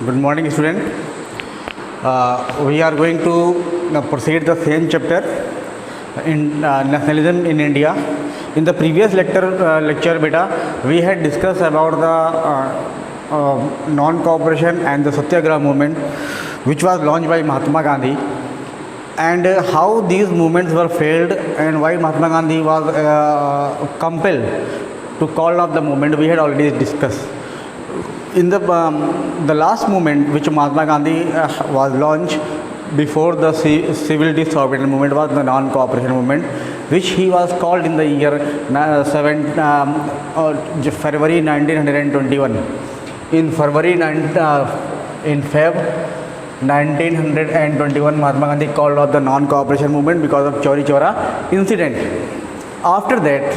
Good morning, student. We are going to proceed the same chapter in nationalism in India. In the previous lecture, beta, we had discussed about the non-cooperation and the Satyagraha movement, which was launched by Mahatma Gandhi, and how these movements were failed and why Mahatma Gandhi was compelled to call off the movement. We had already discussed. In the last movement which Mahatma Gandhi was launched before the civil disobedience movement was the non-cooperation movement, which he was called in the year February 1921. In Feb 1921, Mahatma Gandhi called off the non-cooperation movement because of Chauri Chaura incident. After that,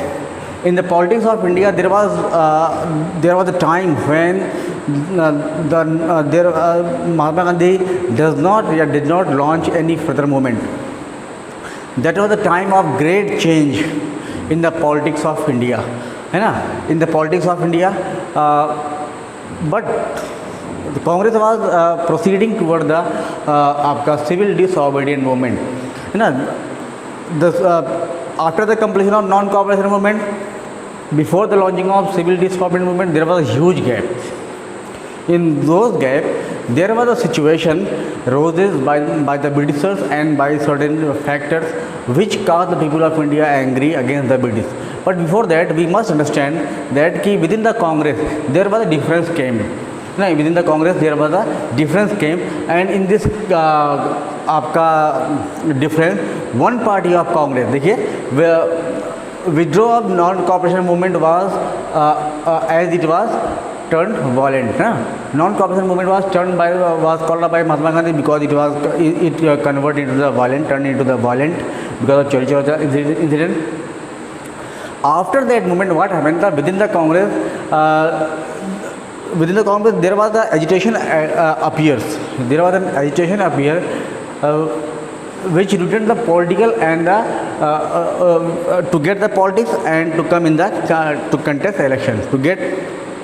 in the politics of India, there was a time when Mahatma Gandhi did not launch any further movement. That was the time of great change in the politics of India, है ना? In the politics of India, but the Congress was proceeding toward the आपका civil disobedience movement, है ना? After the completion of non-cooperation movement, before the launching of civil disobedience movement, there was a huge gap. In those gap, there was a situation roses by the Britishers and by certain factors which caused the people of India angry against the British. But before that, we must understand that within the Congress there was a difference came. Within the Congress there was a difference came, and in this आपका difference, one party of Congress, देखिए, withdrawal of non-cooperation movement was as it was turned violent. Non-cooperation movement was called up by Mahatma Gandhi because it converted into the violent, turned into the violent because of Chauri Chaura incident. After that movement, what happened? Within the Congress, there was the agitation appears. There was an agitation appear which rooted the political and to get the politics and to come in the to contest elections, to get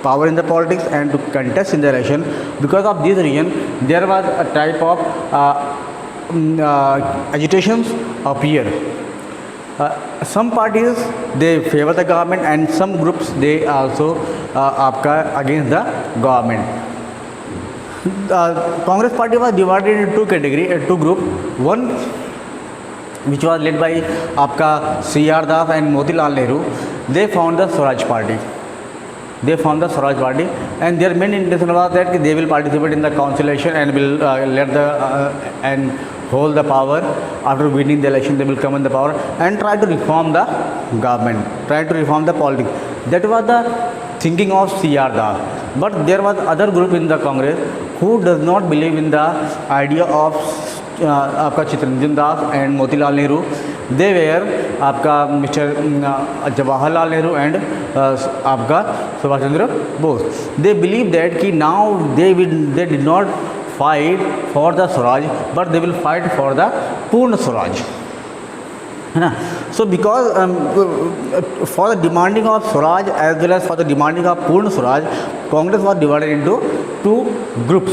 power in the politics and to contest in the election. Because of this reason, there was a type of agitations appear. Some parties they favor the government and some groups they also आपका against the government. Congress party was divided into two category, two group. One which was led by आपका C.R. Das and Motilal Nehru. They found the Swaraj party. And their main intention was that they will participate in the conciliation and will let the and hold the power. After winning the election, they will come in the power and try to reform the government, try to reform the politics. That was the thinking of C.R. Das. But there was other group in the Congress who does not believe in the idea of आपका Chittaranjan Das and Motilal Nehru. They were आपका Mr. Jawaharlal Nehru and आपका Subhash Chandra Bose. They believe that कि now they did not fight for the Swaraj, but they will fight for the Purna Swaraj. So because for the demanding of Swaraj as well as for the demanding of Purna Swaraj, Congress was divided into two groups.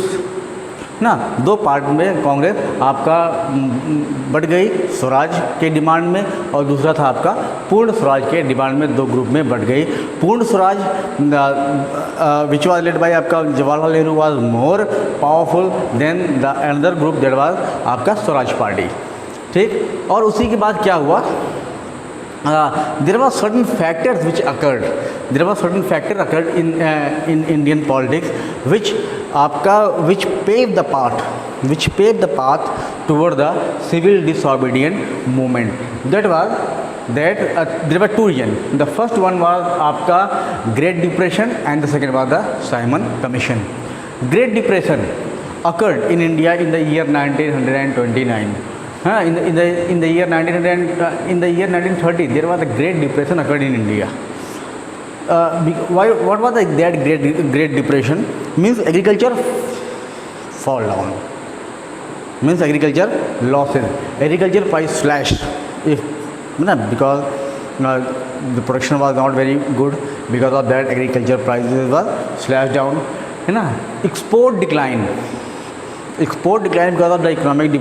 ना दो part में कांग्रेस आपका बढ़ गई स्वराज के demand में और दूसरा था आपका पूर्ण स्वराज के डिमांड में. दो ग्रुप में बढ़ गई. Purna Swaraj which was led by आपका Jawaharlal Nehru was more powerful than the another group that was आपका स्वराज पार्टी. ठीक. और उसी के बाद क्या हुआ? There were certain factors which occurred. In Indian politics which paved the path toward the civil disobedience movement. There were two reasons. The first one was आपका Great Depression and the second was the Simon Commission. Great Depression occurred in India in the year 1929. In the year 1930, there was a Great Depression occurred in India. What was that Great Depression? Means agriculture fall down. Means agriculture losses. Agriculture price slash. Because the production was not very good. Because of that, agriculture prices were slashed down. है ना, export decline because of the economic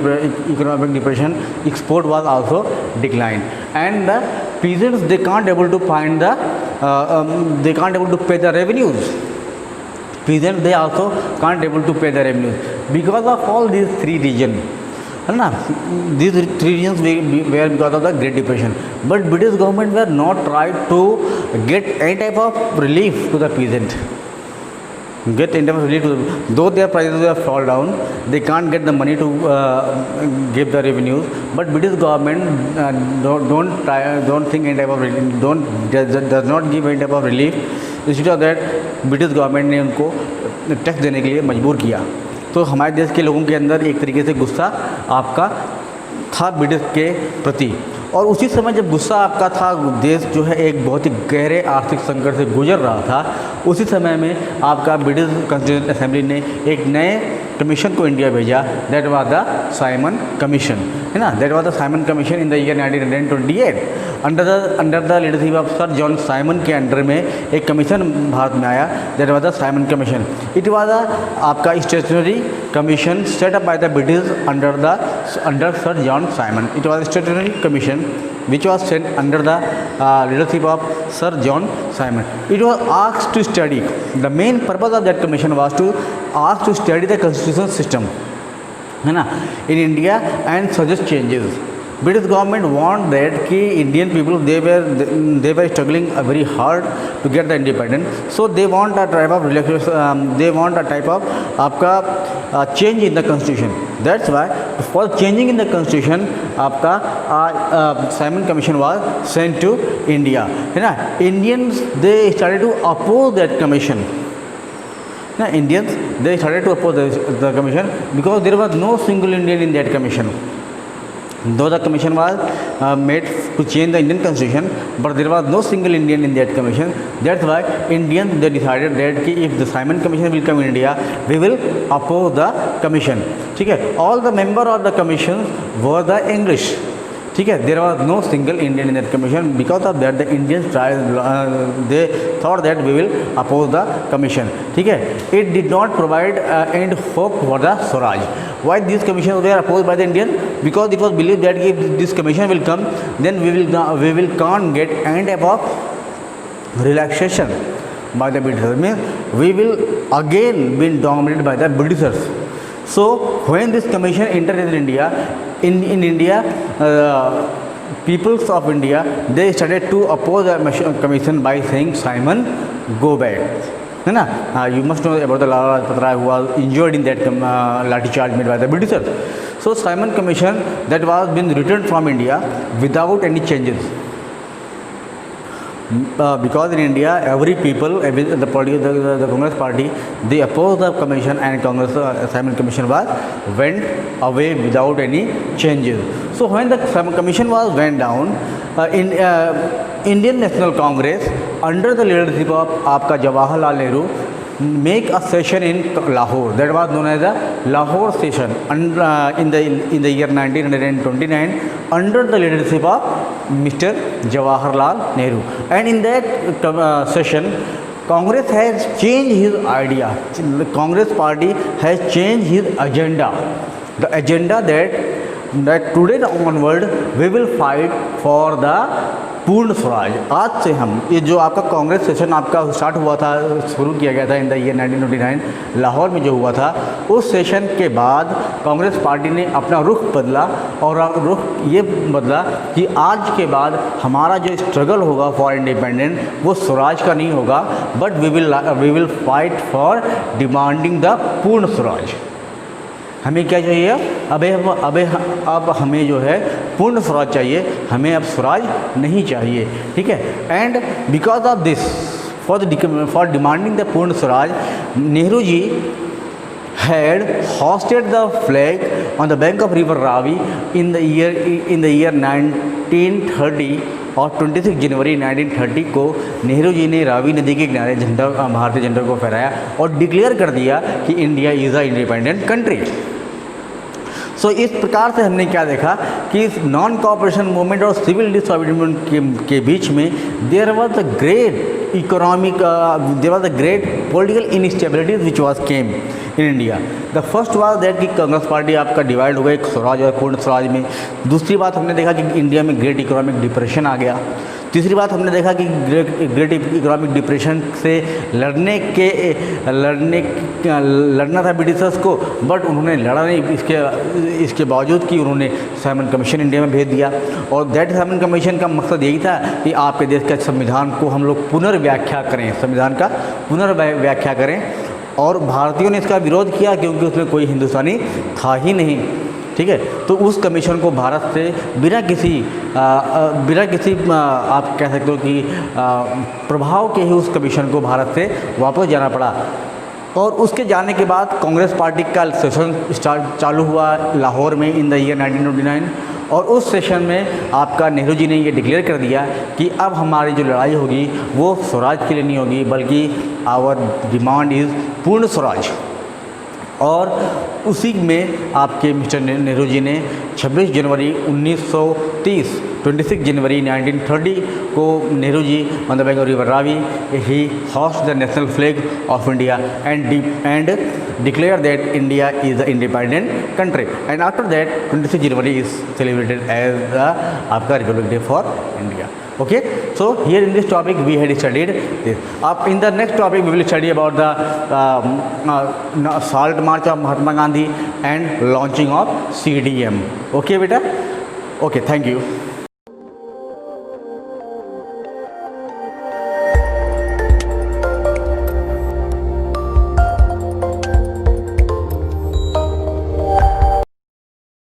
depression. Export was also declined, and the peasants, they can't able to find the they can't able to pay the revenues. Peasants, they also can't able to pay the revenues because of all these three regions, है ना. These three regions were because of the Great Depression, but British government were not tried to get any type of relief to the peasant. Though their prices have fall down, they can't get the money to give the revenues, but British government don't think any type of does not give any type of relief. Instead of that, British government ने उनको tax देने के लिए मजबूर किया. तो हमारे देश के लोगों के अंदर एक तरीके से गुस्सा आपका था ब्रिटिश के प्रति, और उसी समय जब गुस्सा आपका था, देश जो है एक बहुत ही गहरे आर्थिक संकट से गुजर रहा था, उसी समय में आपका ब्रिटिश कॉन्स्टिट्यूशन असेंबली ने एक नए कमीशन को इंडिया भेजा. That was the Simon commission, है ना. That was the Simon commission in the year 1928 under the leadership of sir John Simon के अंडर में एक कमीशन भारत में आया. That was the Simon commission. It was आपका stationary commission set up by the British under sir John Simon. It was stationary commission which was set under the leadership of Sir John Simon. It was asked to study. The main purpose of that commission was to ask to study the constitutional system, है ना, in India and suggest changes. British government want that कि Indian people they were struggling very hard to get the independence, so they want a type of relaxation, they want a type of आपका change in the constitution. That's why for changing in the constitution आपका Simon Commission was sent to India, है ना. Indians they started to oppose that commission. Indians they started to oppose the commission because there was no single Indian in that commission. Though the commission was made to change the Indian constitution, but there was no single Indian in that commission. That's why Indians they decided that कि if the Simon Commission will come in India, we will oppose the commission. ठीक है. All the member of the commission were the English. ठीक है. There was no single Indian in that commission. Because of that, the Indians they thought that we will oppose the commission. ठीक है. It did not provide any hope for the Swaraj. Why these commissions were opposed by the Indians? Because it was believed that if this commission will come, then we will can't get any type of relaxation by the Britishers. Means we will again be dominated by the Britishers. So when this commission entered in India, in India, peoples of India they started to oppose the commission by saying, Simon, go back. है ना. You must know about the Lala Lajpat Rai who was injured in that lathi charge made by the Britishers. So Simon Commission that was been returned from India without any changes. Because in India every people, the Congress party, they opposed the commission, and Congress Simon Commission was went away without any changes. So when the commission was went down, in Indian National Congress under the leadership of आपका Jawaharlal Nehru make a session in Lahore. That was known as the Lahore session in the year 1929 under the leadership of Mr. Jawaharlal Nehru. And in that session, Congress has changed his idea. The Congress party has changed his agenda. The agenda that today onward we will fight for the पूर्ण स्वराज. आज से हम ये जो आपका Congress session आपका start हुआ था, शुरू किया गया था इन द ईयर 1929 लाहौर में जो हुआ था, उस सेशन के बाद कांग्रेस पार्टी ने अपना रुख बदला, और रुख ये बदला कि आज के बाद हमारा जो स्ट्रगल होगा फॉर इंडिपेंडेंस वो स्वराज का नहीं होगा, but we will fight for demanding the Purna Swaraj. हमें क्या चाहिए? अब हमें जो है पूर्ण स्वराज चाहिए, हमें अब स्वराज नहीं चाहिए. ठीक है. And because of this for demanding the Purna Swaraj, Nehru ji had hosted the flag on the bank of river Ravi in the year 1930 और 26 जनवरी 1930 को नेहरू जी ने रावी नदी के किनारे झंडा, भारतीय झंडा को फहराया और डिक्लेयर कर दिया कि India is a independent country. So इस प्रकार से हमने क्या देखा कि इस नॉन कॉपरेशन मूवमेंट और सिविल डिसऑबिडियंस के बीच में there was a great economic, there was a great political instability which was came in India. The first was that कि कांग्रेस पार्टी आपका डिवाइड हो गई एक स्वराज और पूर्ण स्वराज में। दूसरी बात हमने देखा कि इंडिया में ग्रेट इकोनॉमिक डिप्रेशन आ गया। तीसरी बात हमने देखा कि ग्रेट इकोनॉमिक डिप्रेशन से लड़ना था ब्रिटिशर्स को, बट उन्होंने लड़ा नहीं। इसके बावजूद कि उन्होंने साइमन कमीशन इंडिया में भेज दिया, और दैट साइमन कमीशन का मकसद यही था कि आपके देश के संविधान को हम लोग पुनर्व्याख्या करें, संविधान का पुनर्व्याख्या करें। और भारतीयों ने इसका विरोध किया क्योंकि उसमें कोई हिंदुस्तानी था ही नहीं, ठीक है। तो उस कमीशन को भारत से बिना किसी आप कह सकते हो कि प्रभाव के ही उस कमीशन को भारत से वापस जाना पड़ा। और उसके जाने के बाद कांग्रेस पार्टी का सेशन चालू हुआ लाहौर में इन द ईयर 1929, और उस सेशन में आपका नेहरू जी ने ये डिक्लेयर कर दिया कि अब हमारी जो लड़ाई होगी वो स्वराज के लिए नहीं होगी, बल्कि आवर डिमांड इज़ पूर्ण स्वराज। और उसी में आपके मिस्टर नेहरू जी ने 26 जनवरी 1930 26 जनवरी 1930 को Nehru ji on the bank of river Ravi he hoist the national flag of India and declare that India is an independent country, and after that 26 January is celebrated as the आपका Republic Day for India. Okay, so here in this topic we had studied this. Up in the next topic we will study about the Salt March of Mahatma Gandhi and launching of CDM. Okay beta, okay, thank you.